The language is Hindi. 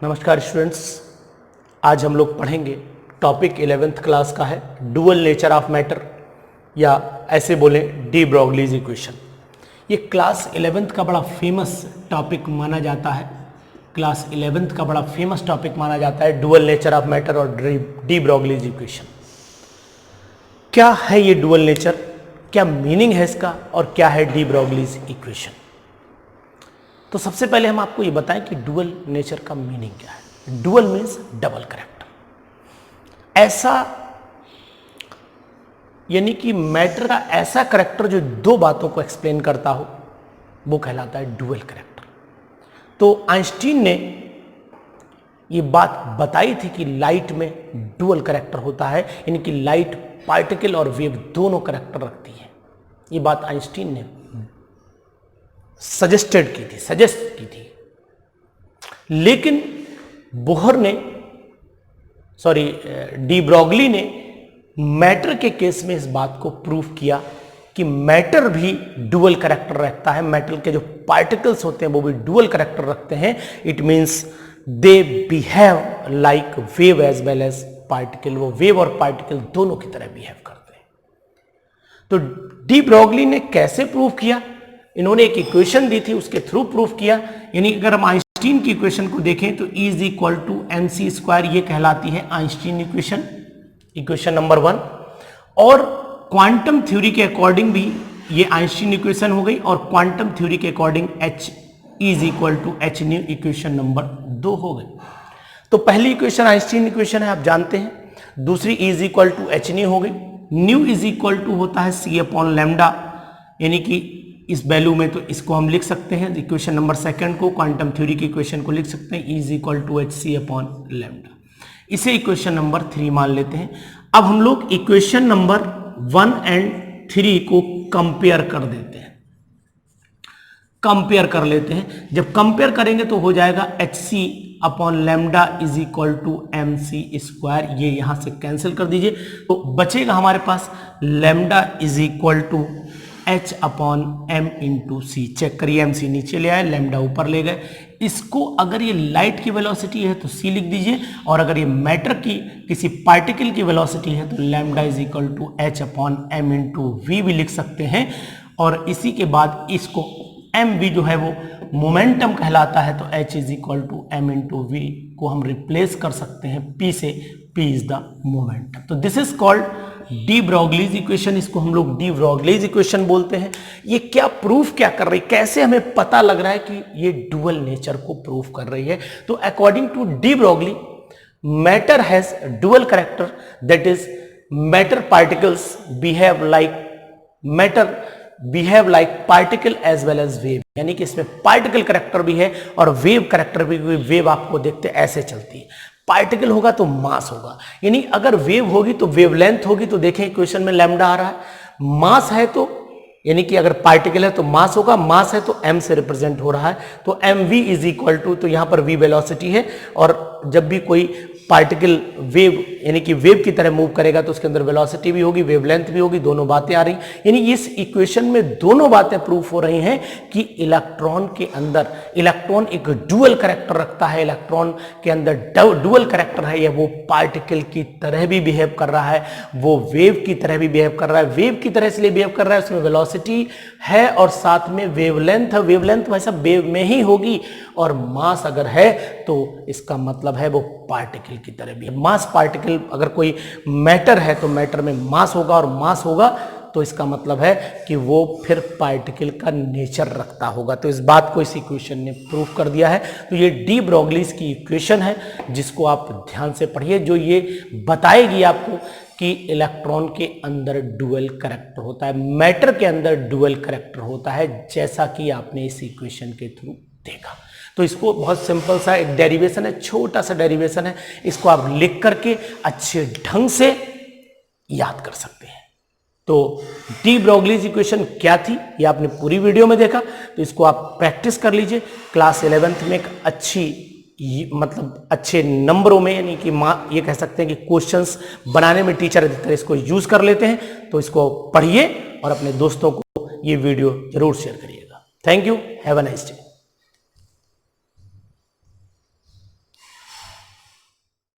नमस्कार स्टूडेंट्स, आज हम लोग पढ़ेंगे टॉपिक 11th क्लास का है डुअल नेचर ऑफ मैटर, या ऐसे बोलें डी ब्रोगलीज इक्वेशन। ये क्लास 11th का बड़ा फेमस टॉपिक माना जाता है। क्लास 11th का बड़ा फेमस टॉपिक माना जाता है डुअल नेचर ऑफ मैटर और डी ब्रोगलीज इक्वेशन। क्या है ये डुअल नेचर, क्या मीनिंग है इसका, और क्या है डी ब्रोगलीज इक्वेशन। तो सबसे पहले हम आपको ये बताएं कि डुअल नेचर का मीनिंग क्या है। डुअल मीन्स डबल करेक्टर, ऐसा यानी कि मैटर का ऐसा करेक्टर जो दो बातों को एक्सप्लेन करता हो, वो कहलाता है डुअल करेक्टर। तो आइंस्टीन ने ये बात बताई थी कि लाइट में डुअल करेक्टर होता है, यानी कि लाइट पार्टिकल और वेव दोनों करेक्टर रखती है। ये बात आइंस्टीन ने सजेस्ट की थी। लेकिन डी ब्रोगली ने मैटर के केस में इस बात को प्रूव किया कि मैटर भी डुअल करेक्टर रखता है। मैटर के जो पार्टिकल्स होते हैं वो भी डुअल करेक्टर रखते हैं। It means they behave like wave as well as particle. वो वेव और पार्टिकल दोनों की तरह बिहेव करते हैं। तो डी ब्रोगली ने कैसे प्रूव किया? इन्होंने एक इक्वेशन दी थी, उसके थ्रू प्रूफ किया। यानी अगर हम आइंस्टीन की इक्वेशन को देखें तो E is equal to mc square, ये कहलाती है आइंस्टीन इक्वेशन, इक्वेशन नंबर 1। और क्वांटम थ्योरी के अकॉर्डिंग भी ये आइंस्टीन इक्वेशन हो गई, और क्वांटम थ्योरी के according h is equal to h nu, equation number 2 हो गई। तो पहली इक्वेशन आइंस्टीन इक्वेशन है, आप जानते हैं। दूसरी E is equal to h nu हो गई। न्यू इज इक्वल टू होता है c अपॉन लैम्डा, यानी कि इस वैल्यू में तो इसको हम लिख सकते हैं इक्वेशन नंबर 2 को, क्वांटम थ्योरी की इक्वेशन को लिख सकते हैं E is equal to H C upon lambda. इसे इक्वेशन नंबर 3 मान लेते हैं। अब हम लोग इक्वेशन नंबर 1 और 3 को कंपेयर कर देते हैं, कंपेयर कर लेते हैं। जब कंपेयर करेंगे तो हो जाएगा H C upon lambda is equal to M C square. ये यहां से कैंसिल कर दीजिए, तो बचेगा हमारे पास lambda is equal to h upon M into C. Check करिए, एम सी नीचे ले आए, लैम्डा ऊपर ले गए। इसको अगर ये लाइट की वेलोसिटी है तो c लिख दीजिए, और अगर ये मैटर की किसी पार्टिकल की वेलोसिटी है तो lambda is equal to h upon M into V भी लिख सकते हैं। और इसी के बाद इसको एम वी जो है वो मोमेंटम कहलाता है, तो h is equal to m into v को हम रिप्लेस कर सकते हैं p से। p is the momentum. तो this is called de Broglie's equation. इसको हम लोग डी ब्रोगलीज इक्वेशन बोलते हैं। ये क्या प्रूफ क्या कर रही है, कैसे हमें पता लग रहा है कि ये डुअल नेचर को प्रूफ कर रही है? तो according to de Broglie, matter has dual character, that is matter particles behave like particle as well as wave. यानी कि इसमें पार्टिकल करेक्टर भी है और वेव करेक्टर भी। वेव आपको देखते ऐसे चलती है, पार्टिकल होगा तो मास होगा। यानी अगर वेव होगी तो वेवलेंथ होगी। तो देखें इक्वेशन में लैम्डा आ रहा है। मास है तो यानी कि अगर पार्टिकल है तो मास होगा, मास है तो m से रिप्रेजेंट हो रहा है, तो mv इज इक्वल टू, तो यहां पर v वेलोसिटी है। और जब भी कोई पार्टिकल वेव यानी कि वेव की तरह मूव करेगा तो उसके अंदर वेलोसिटी भी होगी, वेवलेंथ भी होगी, दोनों बातें आ रही। यानी इस इक्वेशन में दोनों बातें प्रूफ हो रही हैं कि इलेक्ट्रॉन के अंदर, इलेक्ट्रॉन एक डुअल करेक्टर रखता है। इलेक्ट्रॉन के अंदर डुअल करेक्टर है, या वो पार्टिकल की तरह भी बिहेव कर रहा है, वो वेव की तरह भी बिहेव कर रहा है। वेव की तरह इसलिए बिहेव कर रहा है, उसमें वेलोसिटी है और साथ में वेवलेंथ है। वेवलेंथ वैसा वेव में ही होगी, और मास अगर है तो इसका मतलब है वो पार्टिकल की तरह भी। मास पार्टिकल, अगर कोई मैटर है तो मैटर में मास होगा, और मास होगा तो इसका मतलब है कि वो फिर पार्टिकल का नेचर रखता होगा। तो इस बात को इस इक्वेशन ने प्रूफ कर दिया है। तो ये डी ब्रोगलीज की इक्वेशन है, जिसको आप ध्यान से पढ़िए, जो ये बताएगी आपको कि इलेक्ट्रॉन के अंदर डुअल करेक्टर होता है, मैटर के अंदर डुअल करेक्टर होता है, जैसा कि आपने इस इक्वेशन के थ्रू देखा। तो इसको बहुत सिंपल सा एक डेरिवेशन है, छोटा सा डेरिवेशन है, इसको आप लिख करके अच्छे ढंग से याद कर सकते हैं। तो डी ब्रोगलीज इक्वेशन क्या थी ये आपने पूरी वीडियो में देखा, तो इसको आप प्रैक्टिस कर लीजिए। क्लास 11th में एक अच्छे नंबरों में, यानी कि ये कह सकते हैं कि क्वेश्चंस बनाने में टीचर अधिकतर इसको यूज कर लेते हैं। तो इसको पढ़िए और अपने दोस्तों को ये वीडियो जरूर शेयर करिएगा। Thank you, have a nice day.